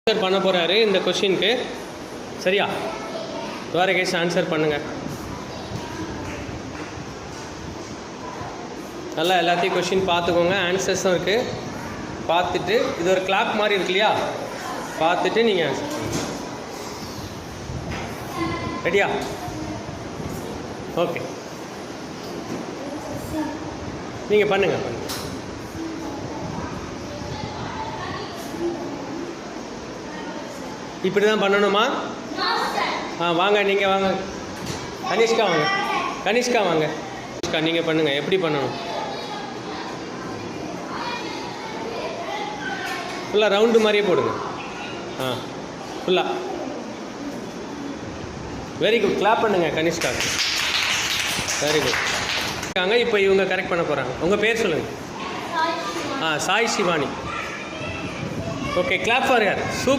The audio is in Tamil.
ஆன்சர் பண்ண போகிறாரு இந்த கொஷினுக்கு. சரியா? துவாரகேஷ் ஆன்சர் பண்ணுங்கள். நல்லா எல்லாத்தையும் கொஷின் பார்த்துக்கோங்க. ஆன்சர்ஸும் இருக்குது. பார்த்துட்டு இது ஒரு கிளாப் மாதிரி இருக்கு இல்லையா, பார்த்துட்டு நீங்கள் ஆன்சர் பண்ணுங்கள். ரெடியா? ஓகே, நீங்கள் பண்ணுங்கள். இப்படி தான் பண்ணணுமா? வாங்க, நீங்கள் வாங்க. கனிஷ்கா வாங்க. கனிஷ்கா வாங்க. கனிஷ்கா நீங்கள் பண்ணுங்கள். எப்படி பண்ணணும்? ஃபுல்லாக ரவுண்டு மாதிரியே போடுங்க. ஃபுல்லாக. Very good. கிளாப் பண்ணுங்கள் கனிஷ்கா. Very good. இப்போ இவங்க கரெக்ட் பண்ண போகிறாங்க. உங்கள் பேர் சொல்லுங்கள். Sai Shivani. Okay, clap for யார்? சூப்பர்.